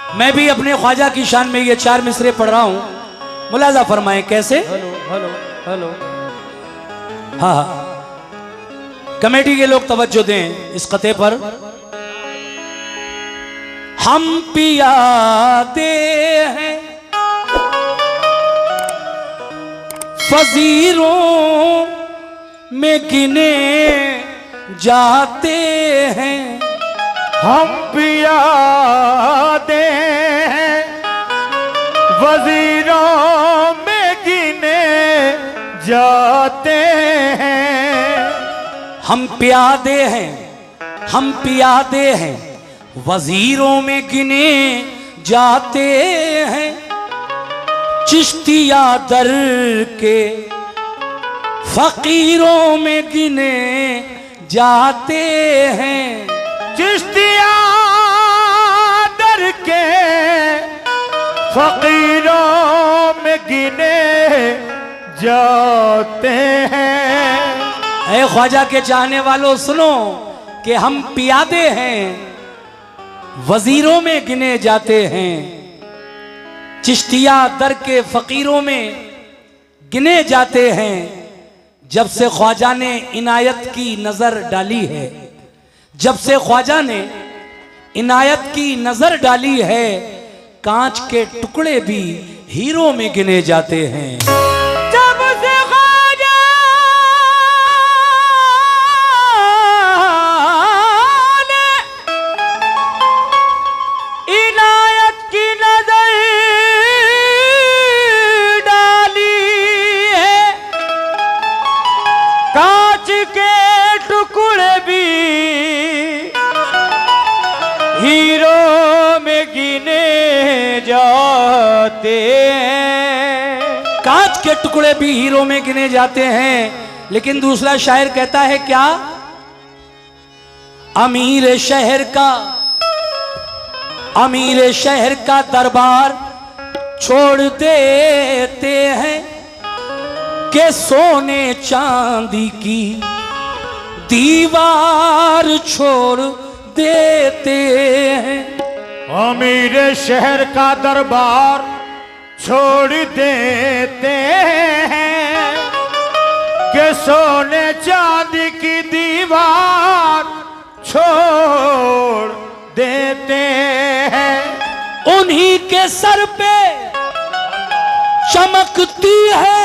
मैं भी अपने ख्वाजा की शान में ये 4 मिसरे पढ़ रहा हूं, मुलाजा फरमाएं कैसे। Hello hello hello. हाँ हाँ, कमेटी के लोग तवज्जो दें इस कते पर। हम पियादे हैं फजीरों में गिने जाते हैं। हम पियादे हैं वजीरों में गिने जाते हैं। हम पियादे हैं, हम पियादे हैं वजीरों में गिने जाते हैं। चिश्तिया दर के फकीरों में गिने जाते हैं। चिश्तिया दर के फकीरों में गिने जाते हैं। ऐ ख्वाजा के चाहने वालों सुनो कि हम पियादे हैं वजीरों में गिने जाते हैं। चिश्तिया दर के फकीरों में गिने जाते हैं। जब से ख्वाजा ने इनायत की नजर डाली है, जब से ख्वाजा ने इनायत की नजर डाली है, कांच के टुकड़े भी हीरो में गिने जाते हैं। जब से ख्वाजा ने इनायत की नजर डाली है, कांच के टुकड़े भी हीरो में गिने जाते हैं। कांच के टुकड़े भी हीरो में गिने जाते हैं। लेकिन दूसरा शायर कहता है क्या, अमीर शहर का दरबार छोड़ देते हैं कि सोने चांदी की दीवार छोड़ देते हैं। अमीर शहर का दरबार छोड़ देते हैं कि सोने चांदी की दीवार छोड़ देते हैं। उन्हीं के सर पे चमकती है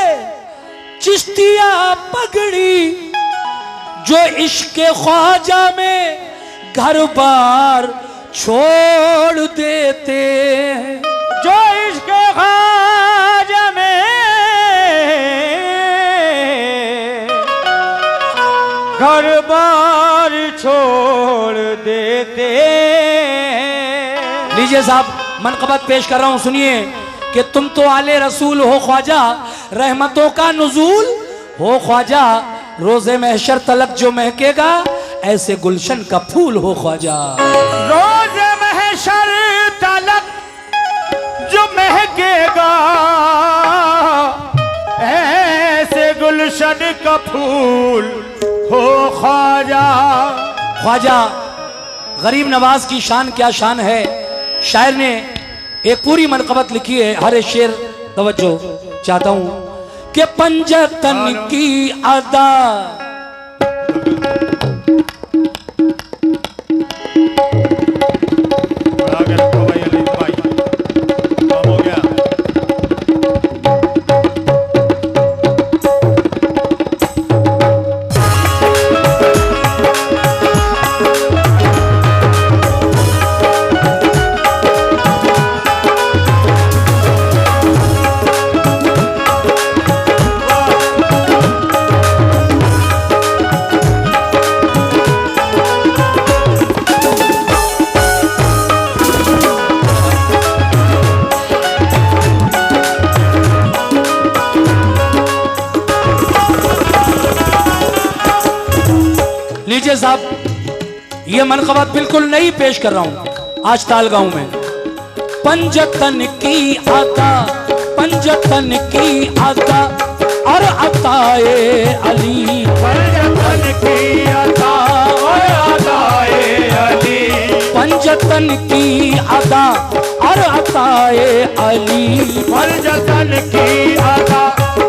चिश्तिया पगड़ी, जो इश्क ख्वाजा में घर बार छोड़ देते हैं। जो इश्क ख्वाजा में घर बार छोड़ देते हैं। लीजिए साहब, मनक़बत पेश कर रहा हूं, सुनिए कि तुम तो आले रसूल हो ख्वाजा, रहमतों का नुज़ूल हो ख्वाजा, रोज़े महशर तलक जो महकेगा ऐसे गुलशन का फूल हो ख्वाजा। रोज़े महशर तलक जो महकेगा ऐसे गुलशन का फूल हो ख्वाजा। ख्वाजा गरीब नवाज की शान क्या शान है। शायर ने एक पूरी मनक़बत लिखी है, हर एक शेर तवज्जो चाहता हूं कि पंजतन की अदा लीजिए साहब, ये मनक़बत बिल्कुल नई पेश कर रहा हूं आज तालगांव में। पंजतन की अता, पंजतन की अता और अताए अली, पंजतन की अता और अताए अली, पंजतन की अता और अताए अली। पंजतन की अदा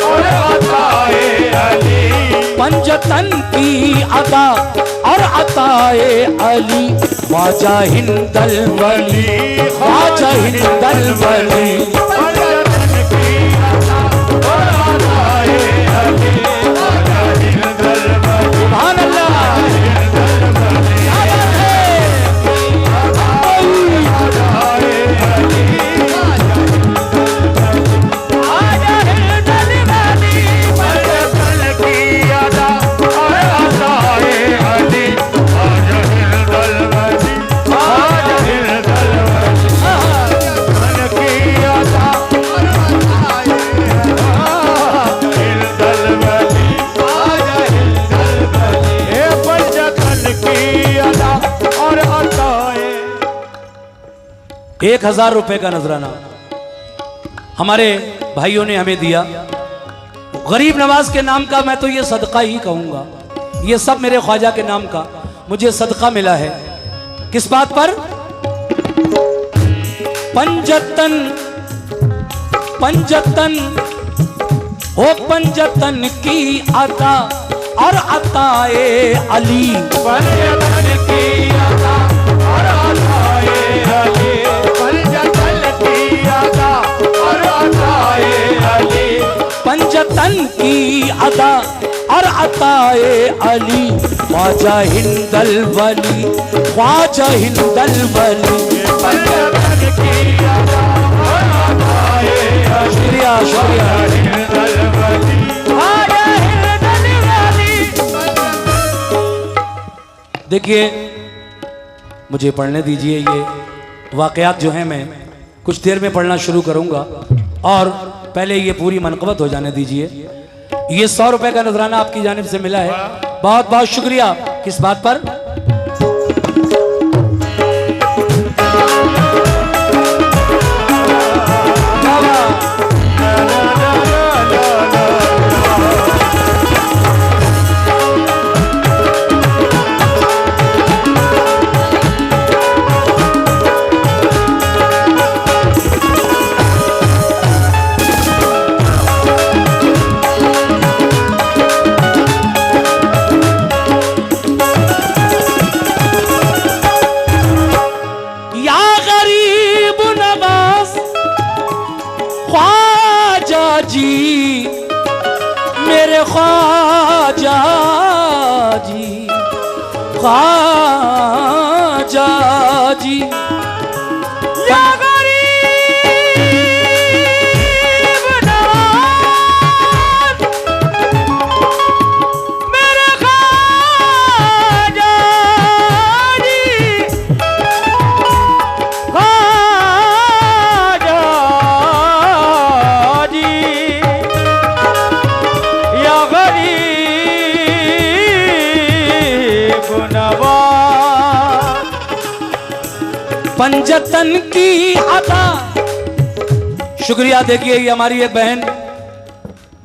और अताए अली। पंजतन की अदा और अताए अली। ख्वाजा हिंदल वली, ख्वाजा हिंदल वली। पंजतन की अदा और अताए अली। ख्वाजा हिंदल वली। सुभान अल्लाह। एक 1000 रुपए का नजराना हमारे भाइयों ने हमें दिया। गरीब नवाज के नाम का मैं तो ये सदका ही कहूंगा। ये सब मेरे ख्वाजा के नाम का मुझे सदका मिला है। किस बात पर? पंजतन, पंजतन ओ पंजतन की अदा और अताए अली। पंजतन की अदा और अताए अली। पंजतन की अदा और अताए अली। पंजतन की अदा और अताए अली। ख्वाजा हिंदल वली, ख्वाजा हिंदल वली। पंजतन की अदा और अताए अली। शुक्रिया शुक्रिया। हिंदल वली। ख्वाजा हिंदल वली। देखिए मुझे पढ़ने दीजिए। ये वाकयात जो हैं मैं कुछ देर में पढ़ना शुरू करूंगा और पहले ये पूरी मनक़बत हो जाने दीजिए। ये 100 रुपए का नजराना आपकी जानिब से मिला है, बहुत बहुत शुक्रिया। किस बात पर? ख्वाजा जी, ख्वाजा जी, या गरीब नवाज मेरे ख्वाजा जी, ख्वाजा जी, या गरीब नवाज। पंजतन की अदा। शुक्रिया। देखिए ये हमारी एक बहन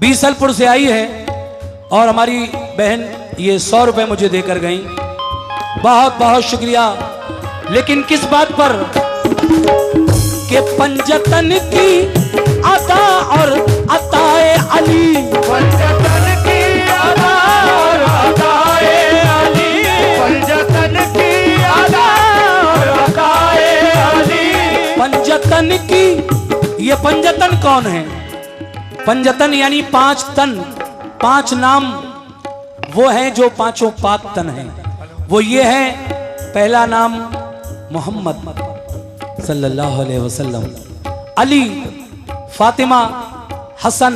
बीसलपुर से आई है और हमारी बहन ये 100 रुपए मुझे देकर गई। बहुत बहुत शुक्रिया। लेकिन किस बात पर? कि पंजतन की अदा और अताए अली। पंजतन की अदा और अताए अली। पंजतन की अदा और अताए अली। पंजतन की, ये पंजतन कौन है? पंजतन यानी 5 तन, 5 नाम वो हैं जो पांचों पाक तन हैं। वो ये है, पहला नाम मोहम्मद सल्लल्लाहु अलैहि वसल्लम, अली, फातिमा, हसन,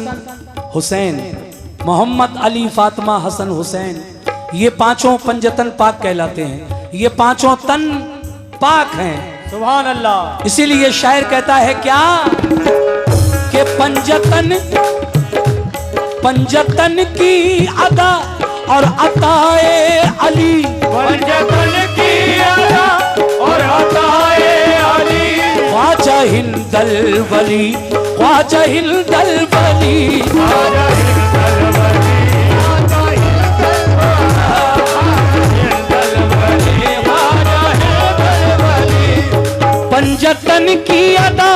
हुसैन। मोहम्मद, अली, फातिमा, हसन, हुसैन, ये पांचों पंजतन पाक कहलाते हैं। ये पांचों तन पाक हैं। सुभान अल्लाह। इसीलिए शायर कहता है क्या? कि पंजतन, पंजतन की अदा और अताए अली। पंजतन की अदा और अताए अली। ख्वाजा हिंदल वली, ख्वाजा हिंदल वली। ख्वाजा हिंदल वली। ख्वाजा हिंदल वली। ख्वाजा हिंदल वली। पंजतन की अदा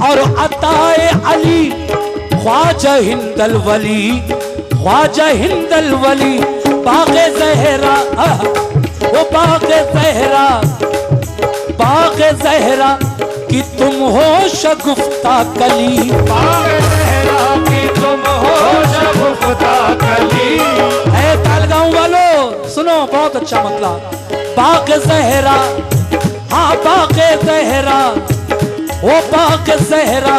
और अताए अली, ख्वाजा हिंदल वली, ख्वाजा हिंदल वली, बाग़े ज़हरा, वो बाग़े ज़हरा, बाग़े ज़हरा कि तुम हो शगुफ्ता कली, बाग़े ज़हरा की तुम हो शगुफ्ता कली। है तालगांव वालों सुनो, बहुत अच्छा मतलब। बाग़े ज़हरा, हाँ बाग़े ज़हरा, वो बाग़े ज़हरा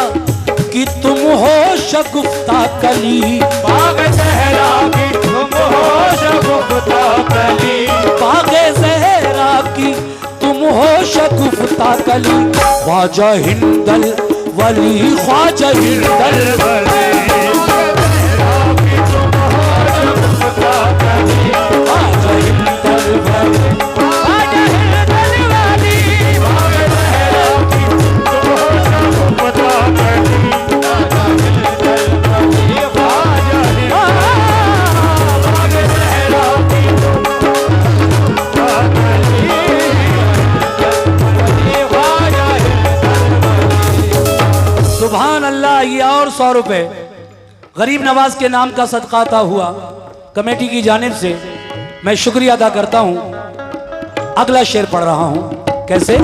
कि तुम हो शगुफ्ता कली, बाग़े ज़हरा की तुम हो शगुफ्ता कली, बाग़े ज़हरा की तुम हो शगुफ्ता कली। ख्वाजा हिंदल वली, ख्वाजा हिंदल वली, शगुफ्ता कली, ख्वाजा हिंदल वली, बाग़े ज़हरा की तुम हो शगुफ्ता कली, सुभान अल्लाह। ये और 100 रुपए गरीब नवाज के नाम का सदकाता हुआ कमेटी की जानिब से मैं शुक्रिया अदा करता हूं। अगला शेर पढ़ रहा हूं, कैसे?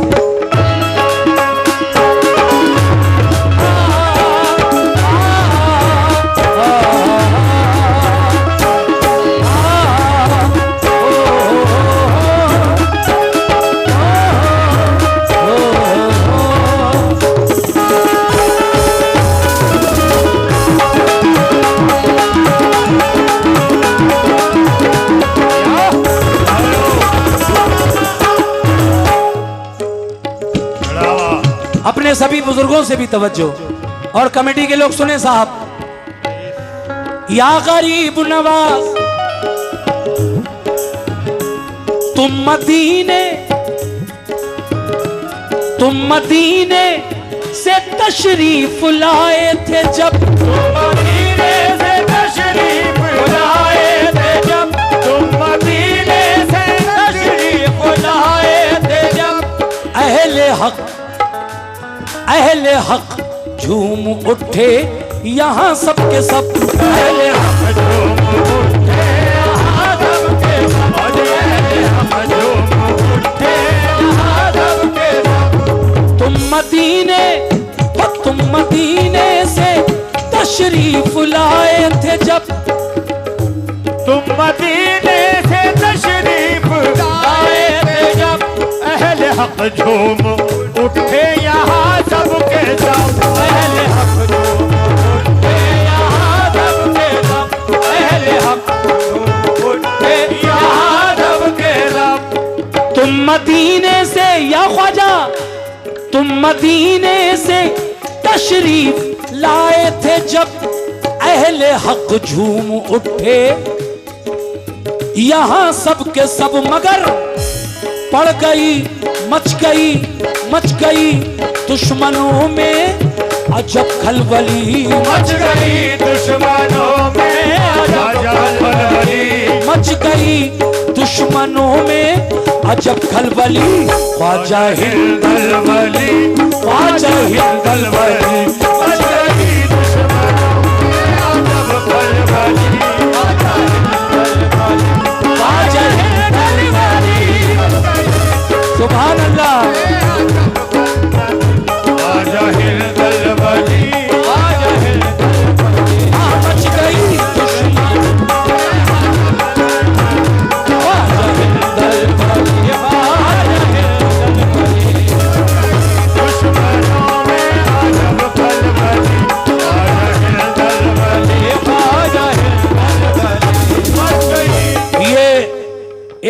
अपने सभी बुजुर्गों से भी तवज्जो, और कमेटी के लोग सुने साहब। या गरीब नवाज तुम मदीने से तशरीफ लाए थे जब, मदीने से तशरीफ लाए थे जब, तुम मदीने से तशरीफ लाए थे जब, अहले हक झूम उठे यहाँ सबके सब, अहले हक झूम उठे यहाँ सबके सब, अहले हक झूम उठे यहाँ सबके सब। तुम मदीने से तशरीफ लाए थे जब, तुम मदीने से तशरीफ लाए थे जब, अहले हक झूम उठे यहाँ सबके सब, अहले हक झूम उठे यहाँ सबके सब, अहले हक झूम उठे यहाँ सबके सब। तुम मदीने से या ख्वाजा, तुम मदीने से तशरीफ लाए थे जब, अहले हक झूम उठे यहाँ सबके सब, मगर पड़ गई मच गई दुश्मनों में अजब खलबली, मच गई दुश्मनों में अजब खलबली, मच गई दुश्मनों में अजब खलबली। ख्वाजा हिंदल वली, ख्वाजा हिंदल वली, मच गई दुश्मनों में अजब खलबली, ख्वाजा हिंदल वली। सुभान अल्लाह। ख्वाजा हिंदल वली, ख्वाजा हिंदल वली, मच गई दुश्मन, ख्वाजा हिंदल वली, दुश्मनों में अजब खलबली, ख्वाजा हिंदल वली, ख्वाजा हिंदल वली, मच गई। ये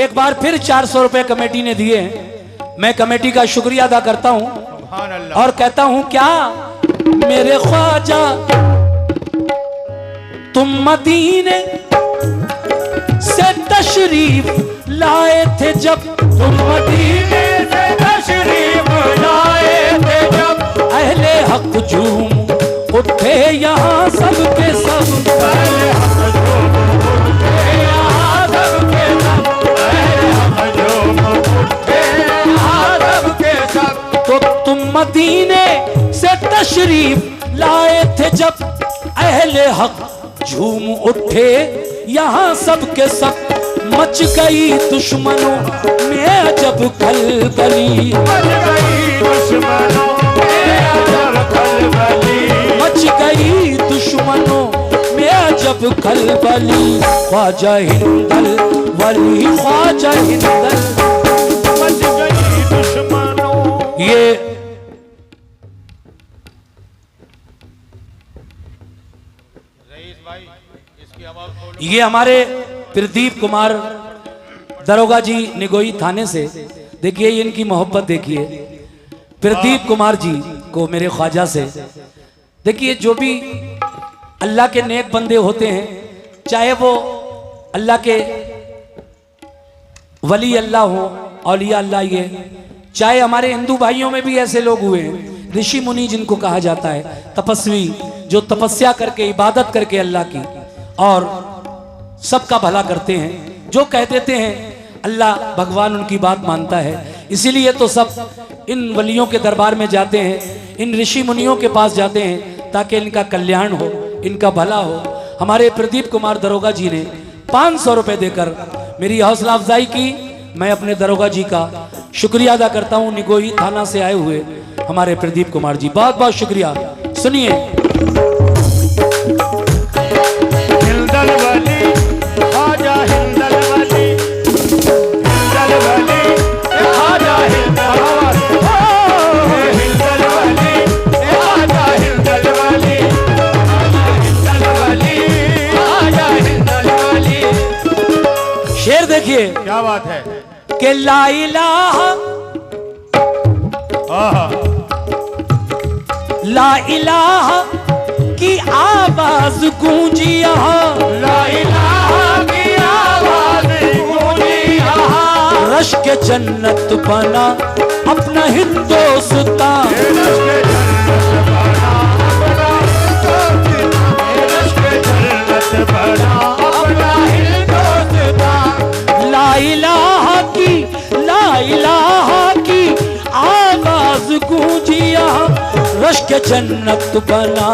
एक बार फिर 400 रुपए कमेटी ने दिए हैं। मैं कमेटी का शुक्रिया अदा करता हूं सुभान अल्लाह। और कहता हूं क्या मेरे ख्वाजा तुम मदीने से तशरीफ लाए थे जब, तुम मदीने से तशरीफ लाए थे जब, अहले हक झूम उठे यहाँ सबके सब, अहले हक झूम उठे यहाँ सबके सब, अहले हक झूम उठे यहाँ सबके सब। तो तुम से तशरीफ लाए थे जब अहले हक झूम उठे यहाँ सब के सब मच गई दुश्मनों में अजब खलबली मच गई दुश्मनों में अजब खलबली मच गई दुश्मनों में अजब खलबली ख्वाजा हिंदल वली ख्वाजा हिंदल मच गई दुश्मनों। ये हमारे प्रदीप कुमार दरोगा जी निगोई थाने से, देखिए इनकी मोहब्बत देखिए प्रदीप कुमार जी को मेरे ख्वाजा से। देखिए जो भी अल्लाह के नेक बंदे होते हैं, चाहे वो अल्लाह के वली अल्लाह हो, औलिया अल्लाह, ये चाहे हमारे हिंदू भाइयों में भी ऐसे लोग हुए हैं, ऋषि मुनि जिनको कहा जाता है, तपस्वी जो तपस्या करके इबादत करके अल्लाह की और सबका भला करते हैं, जो कह देते हैं अल्लाह भगवान उनकी बात मानता है। इसीलिए तो सब इन वलियों के दरबार में जाते हैं, इन ऋषि मुनियों के पास जाते हैं ताकि इनका कल्याण हो, इनका भला हो। हमारे प्रदीप कुमार दरोगा जी ने 500 रुपए देकर मेरी हौसला अफजाई की। मैं अपने दरोगा जी का शुक्रिया अदा करता हूँ, निगोई थाना से आए हुए हमारे प्रदीप कुमार जी, बहुत बहुत शुक्रिया। सुनिए हिंदल वली ख्वाजा हिंदल वली हिंदल वली ख्वाजा हिंदल वली हिंदल वली ख्वाजा हिंदल वली हिंदल वली ख्वाजा हिंदल वली। शेर देखिए, क्या बात है कि ला इलाहा ला इलाहा की आवाज गूंजी यहाँ, ला इलाहा की आवाज गूंजी यहाँ, रश के जन्नत बना अपना हिंदुस्तान, रश के जन्नत बना अपना हिंदुस्तान, रश के जन्नत बना अपना हिंदुस्तान। ला इलाहा की आवाज गूंजी यहाँ, रश के जन्नत बना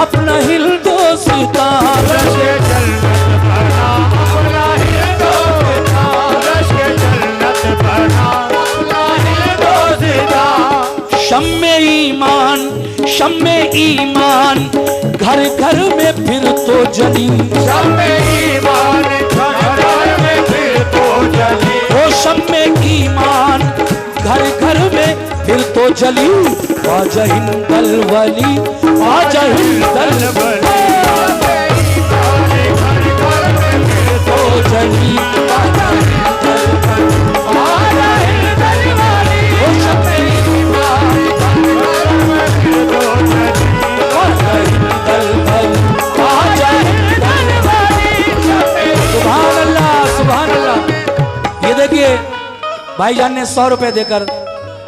अपना हिंदुस्तान, रश के जन्नत बना अपना हिंदुस्तान, रश के जन्नत बना अपना हिंदुस्तान। शम्मे ईमान घर घर में फिर तो जली, शम्मे ईमान घर घर में फिर तो जली, वो शम्मे ईमान घर घर में फिर तो जली। ख्वाजा हिंदल वली ख्वाजा हिंदल वली घर घर में फिर तो जली, ख्वाजा हिंदल वली, ख्वाजा हिंदल वली, वो शम्मे ईमान घर घर में फिर तो जली, ख्वाजा हिंदल वली ख्वाजा हिंदल वली। सुभान अल्लाह सुभान अल्लाह। ये देखिए भाईजान ने 100 रुपए देकर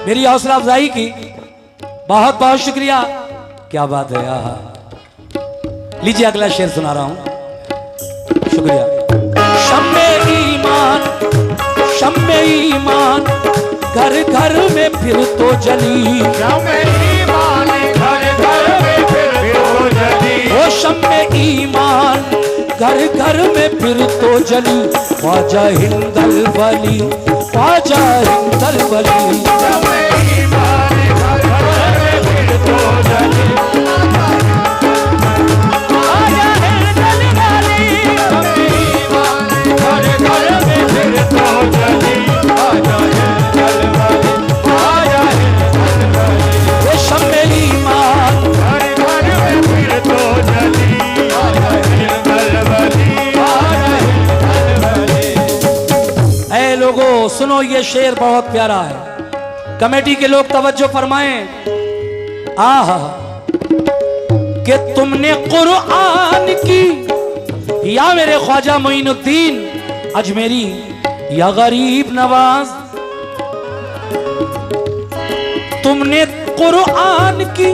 मेरी हौसला अफजाई की, बहुत बहुत शुक्रिया। क्या बात है, आहा। लीजिए अगला शेर सुना रहा हूं, शुक्रिया। शम्मे ईमान घर घर में फिर तो जली, शम्मे ईमान घर घर में फिर तो जली, वो शम्मे ईमान घर घर में फिर तो जली। ख्वाजा हिंदल वली ख्वाजा हिंदल वली, शम्मे ईमान घर घर में फिर तो जली, ख्वाजा हिंदल वली, शम्मे ईमान घर घर में फिर तो जली, ख्वाजा हिंदल वली, ख्वाजा हिंदल वली, वो शम्मे ईमान घर घर में फिर तो जली, ख्वाजा हिंदल वली, ख्वाजा हिंदल वली। ऐ लोगों सुनो, ये शेर बहुत प्यारा है, कमेटी के लोग तवज्जो फरमाएं। आहा कि तुमने कुरआन की या मेरे ख्वाजा मोइनुद्दीन अजमेरी या गरीब नवाज, तुमने कुरआन की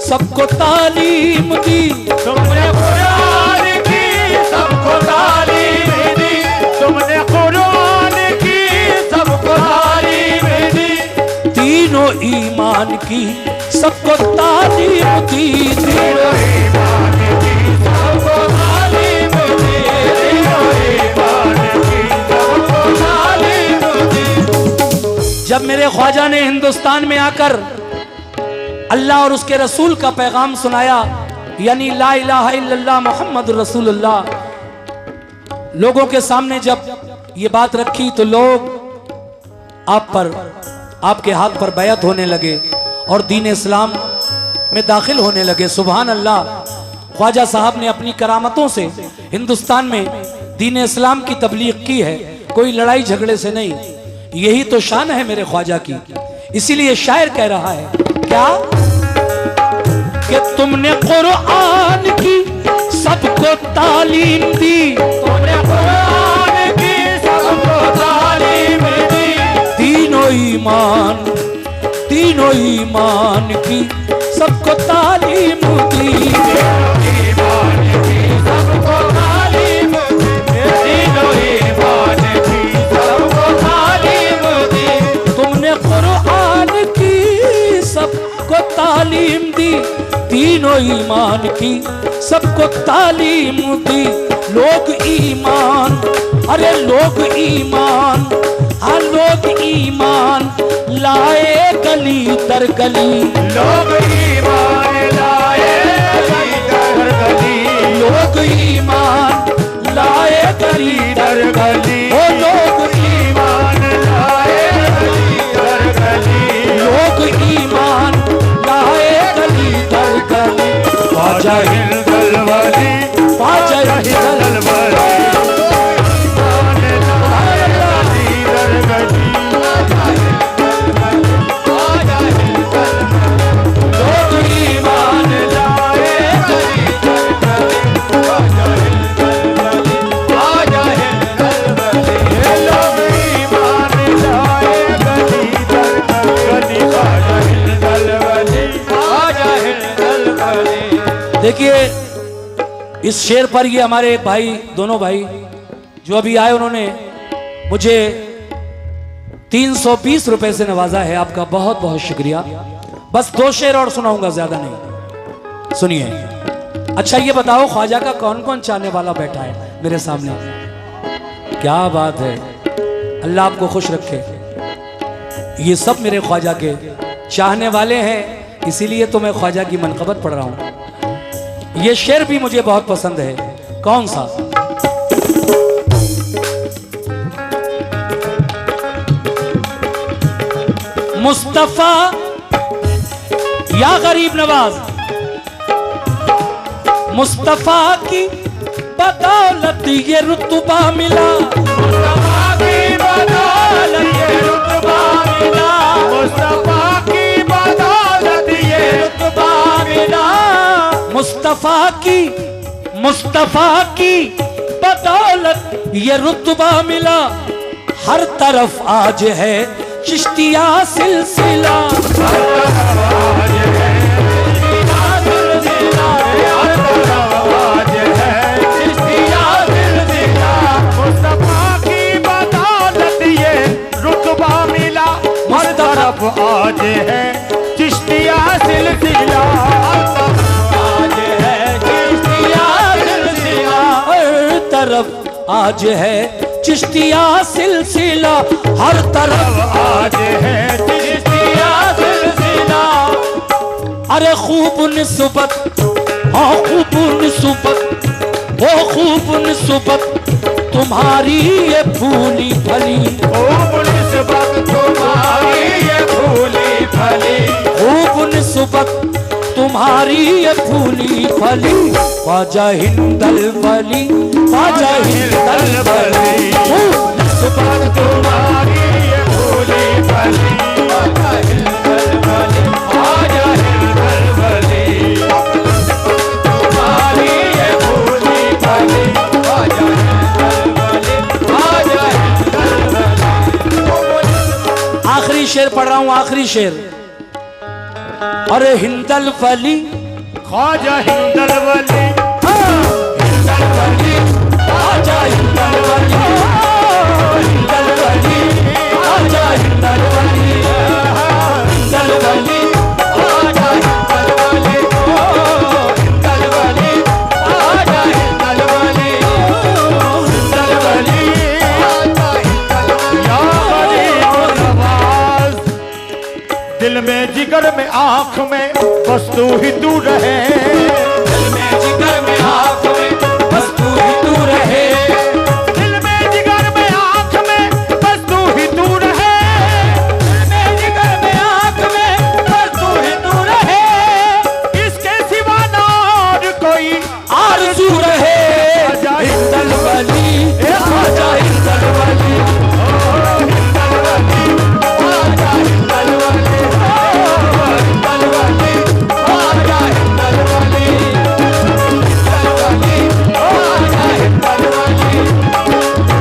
सबको तालीम दी, तुमने कुरान की सबको तालीम दी, तुमने कुरान की सबको तालीम दी, दीनों ईमान की सबको तालीम दी, दीनो ईमान की सबको तालीम दी, दीनो ईमान की सबको तालीम दी। जब मेरे ख्वाजा ने हिंदुस्तान में आकर अल्लाह और उसके रसूल का पैगाम सुनाया, यानी ला इलाहा इल्लल्लाह मुहम्मद रसूलुल्लाह, लोगों के सामने जब ये बात रखी तो लोग आप पर, आपके हाथ पर बैत होने लगे और दीन इस्लाम में दाखिल होने लगे। सुभान अल्लाह। ख्वाजा साहब ने अपनी करामतों से हिंदुस्तान में दीन इस्लाम की तबलीग की है, कोई लड़ाई झगड़े से नहीं। यही तो शान है मेरे ख्वाजा की। इसीलिए शायर कह रहा है क्या कि तुमने कुरान की सबको तालीम दी, तुमने कुरान की सबको तालीम दी, तीनों ईमान की सबको तालीम दी, ईमान की सबको तालीम दी, तीनों ईमान की सबको तालीम दी। तुमने कुरान की सबको तालीम दी, तीनों ईमान की सबको तालीम दी। लोग ईमान, अरे लोग ईमान, हाँ लोग ईमान लाए गली दर गली, लोग ईमान लाए गली दर गली, लोग ईमान लाए गली दर गली, ओ लोग ईमान लाए गली दर गली, लोग ईमान लाए गली दर गली। ख्वाजा हिंदल वाली, ख्वाजा हिंदल वाली, ईमान लाए गली दर गली, लोग ईमान लाए गली दर गली, आजा हिंदल वाली, लोग ईमान लाए गली दर गली, आजा हिंदल वाली, आजा हिंदल वाली। देखिए इस शेर पर ये हमारे एक भाई, दोनों भाई जो अभी आए, उन्होंने मुझे 320 रुपए से नवाजा है। आपका बहुत बहुत शुक्रिया। बस 2 शेर और सुनाऊंगा, ज्यादा नहीं। सुनिए। अच्छा ये बताओ ख्वाजा का कौन कौन चाहने वाला बैठा है मेरे सामने? क्या बात है, अल्लाह आपको खुश रखे। ये सब मेरे ख्वाजा के चाहने वाले हैं, इसीलिए तो मैं ख्वाजा की मनक़बत पढ़ रहा हूं। ये शेर भी मुझे बहुत पसंद है। कौन सा? मुस्तफा या गरीब नवाज, मुस्तफा की बदौलत ये रुतबा मिला, मुस्तफा की बदौलत ये रुतबा मिला, मुस्तफा की बदौलत ये रुतबा मिला, मुस्तफा की बदौलत ये रुतबा मिला। हर तरफ आज है चिश्तिया सिलसिला, आज है चिश्तिया सिलसिला, हर तरफ आज है चिश्तिया सिलसिला, मुस्तफा की बदौलत ये रुतबा मिला, हर तरफ आज है चिश्तिया सिलसिला, आज है चिश्तिया सिलसिला, हर तरफ आज है चिश्तिया सिलसिला, हर तरफ आज है चिश्तिया सिलसिला। अरे खूब निस्बत, हाँ खूब निस्बत, ओ खूब निस्बत तुम्हारी ये फूली फली, खूब निस्बत तुम्हारी ये फूली फली, खूब निस्बत तुम्हारी ये फूली फली। ख्वाजा हिंदल वली, ख्वाजा हिंदल वली, खूब निस्बत तुम्हारी ये फूली फली, आजा हिंदल वली, आजा हिंदल वली, तुम्हारी ये फूली फली, आजा हिंदल वली, आजा हिंदल वली। आखिरी शेर पढ़ रहा हूं, आखिरी शेर। अरे हिंदल वली, ख्वाजा हिंदल वली, हिंदल वली, ख्वाजा हिंदल वली, हिंदल वली, ख्वाजा हिंदल वली, हिंदल दिल में जिगर में आंख में बस तू ही तू रहे, दिल में जिगर में आंख में बस तू ही तू रहे, दिल में जिगर में आंख में बस तू ही तू रहे, दिल में जिगर में आंख में बस तू ही तू रहे, इसके सिवा ना और कोई आरज़ू रहे। हिंदल वली आजा हिंदल वली, हिंदल वली आजा हिंदल वली, हिंदल वली आजा हिंदल वली, हिंदल वली आजा हिंदल वली,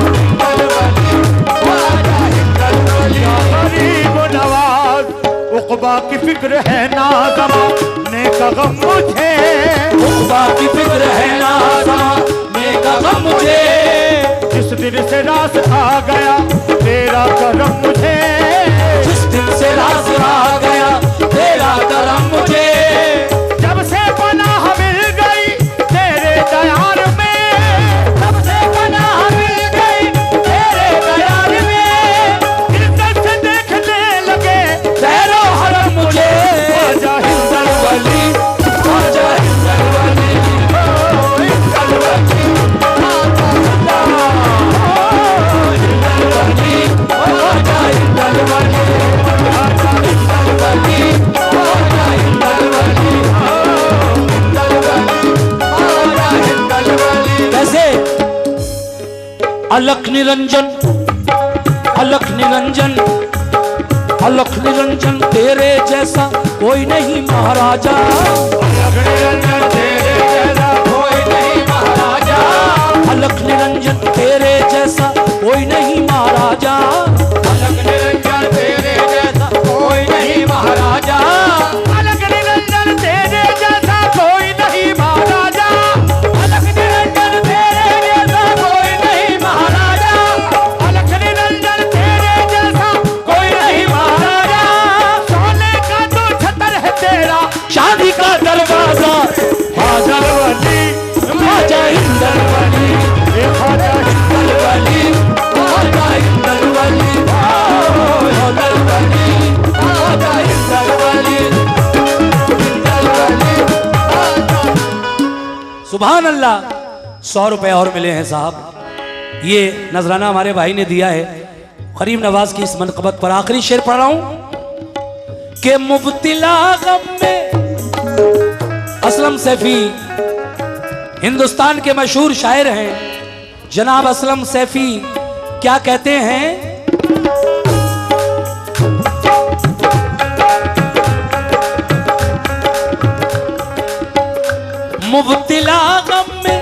हिंदल वली आजा हिंदल वली। गरीब नवाज उक़बा की फिक्र है ना ज़माने का गम मुझे, उक़बा की फिक्र है ना ज़माने का गम मुझे, जिस दिन से रास आ गया तेरा करम मुझे, जिस दिन से रास आ गया तेरा करम मुझे, जब से पनाह मिल गई तेरे दयार में, तब से पनाह मिल गई तेरे दयार में, इज्जत से देखने लगे तेरो हरम मुझे। आजा हिंदल वली आजा हिंदल वली, हिंदल वली आजा हिंदल वली, आजा हिंदल वली, आजा हिंदल वली आजा हिंदल वली, हिंदल वली आजा हिंदल वली। कैसे? अलख निरंजन अलख निरंजन अलख निरंजन तेरे जैसा कोई नहीं महाराजा, अलख निरंजन तेरे जैसा कोई नहीं महाराजा, अलख निरंजन तेरे जैसा कोई नहीं महाराजा, अलख निरंजन तेरे जैसा कोई नहीं महाराजा, अलख निरंजन तेरे जैसा कोई नहीं महाराजा, अलख निरंजन तेरे जैसा कोई नहीं महाराजा, अलख निरंजन तेरे जैसा कोई नहीं महाराजा, सोने का तो छतर है तेरा शादी का दरवाजा, ख्वाजा वली आजा हिंदल वली, ये ख्वाजा हिंदल वली आजा हिंदल वली, हिंदल वली आजा हिंदल वली, हिंदल वली आजा। सुभान अल्लाह। 100 रुपए और मिले हैं साहब, ये नजराना हमारे भाई ने दिया है करीम नवाज की इस मनकबत पर। आखिरी शेर पढ़ रहा हूं कि मुब्तिला गम में, असलम सैफी हिंदुस्तान के मशहूर शायर हैं जनाब असलम सैफी, क्या कहते हैं? मुब्तिला गम में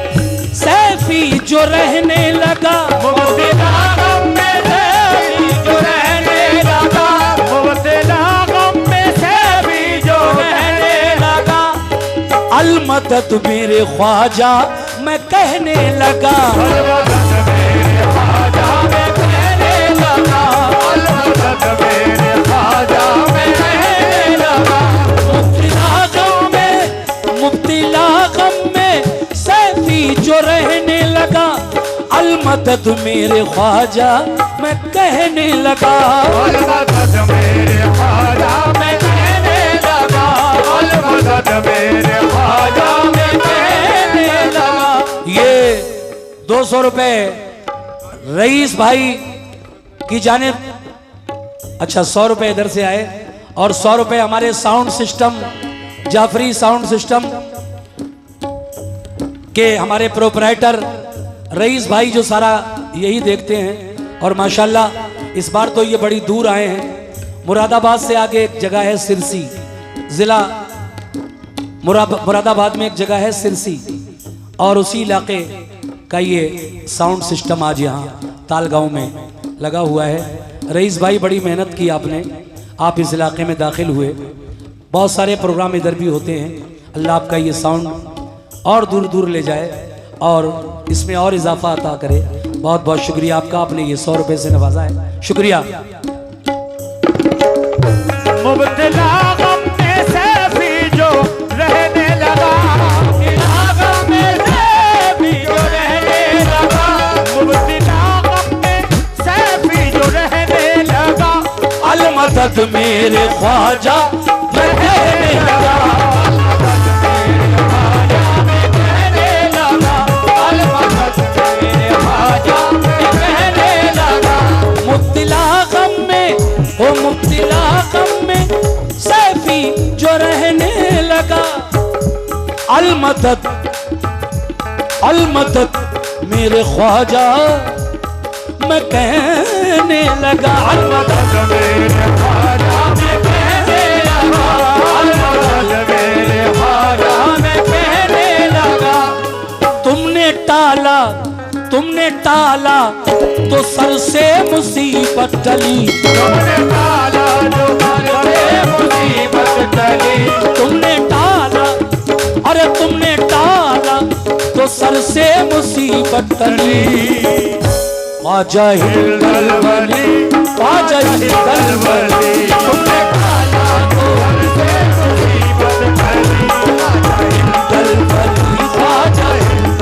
सैफी जो रहने लगा, मुब्तिला गम में सैफी जो रहने लगा, मुब्तिला गम में सैफी जो रहने लगा, अलमदद मेरे ख्वाजा मैं कहने लगा, अलमदद मेरे ख्वाजा मैं कहने लगा, अलमदद मेरे ख्वाजा मैं कहने लगा, मुब्तिला गम में, मुब्तिला गम में सैफी जो रहने लगा, अलमदद मेरे ख्वाजा मैं कहने लगा, अलमदद मेरे ख्वाजा मैं कहने लगा, अलमदद मेरे ख्वाजा मैं कहने लगा। ये 200 रुपए रईस भाई की जानिब, अच्छा 100 रुपए इधर से आए और 100 रुपए हमारे sound system Jafri sound system के हमारे प्रोपराइटर रईस भाई जो सारा यही देखते हैं। और माशाल्लाह इस बार तो ये बड़ी दूर आए हैं, मुरादाबाद से आगे एक जगह है सिरसी, जिला मुरादाबाद में एक जगह है सिरसी, और उसी इलाके का ये साउंड सिस्टम आज यहाँ तालगांव में लगा हुआ है। रईस भाई बड़ी मेहनत की आपने, आप इस इलाके में दाखिल हुए, बहुत सारे प्रोग्राम इधर भी होते हैं। अल्लाह आपका ये साउंड और दूर दूर ले जाए और इसमें और इजाफा अता करे। बहुत बहुत शुक्रिया आपका, आपने ये 100 रुपए से नवाजा है, शुक्रिया। मुब्तिला गम में सैफी जो रहने लगा, मुब्तिला गम में सैफी जो रहने लगा, मुब्तिला गम में सैफी जो रहने लगा, अलमदद मदद मेरे ख्वाजा मैं कहने लगा, मुब्तिला गम में, ओ मुब्तिला गम में सैफी जो रहने लगा। अलमदद अलमदद मेरे ख्वाजा मैं कहने लगा, अलमदद मेरे ख्वाजा मैं कहने लगा, अलमदद मेरे ख्वाजा मैं कहने लगा। तुमने टाला तो सर से मुसीबत टली, तुमने टाला तो सर से मुसीबत टली, तुमने टाला, अरे तुमने टाला तो सर से मुसीबत टली। ख्वाजा हिंदल वली, ख्वाजा हिंदल वली, तुमने टाला तो सर से मुसीबत टली, ख्वाजा हिंदल वली, ख्वाजा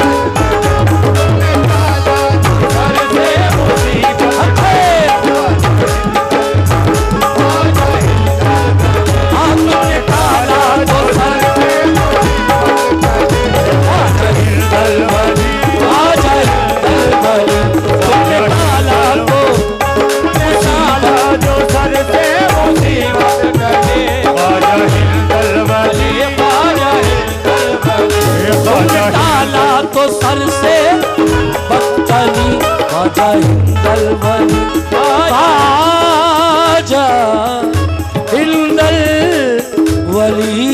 तो सर से बदतली, ख्वाजा हिंदल वली, ख्वाजा हिंदल वली।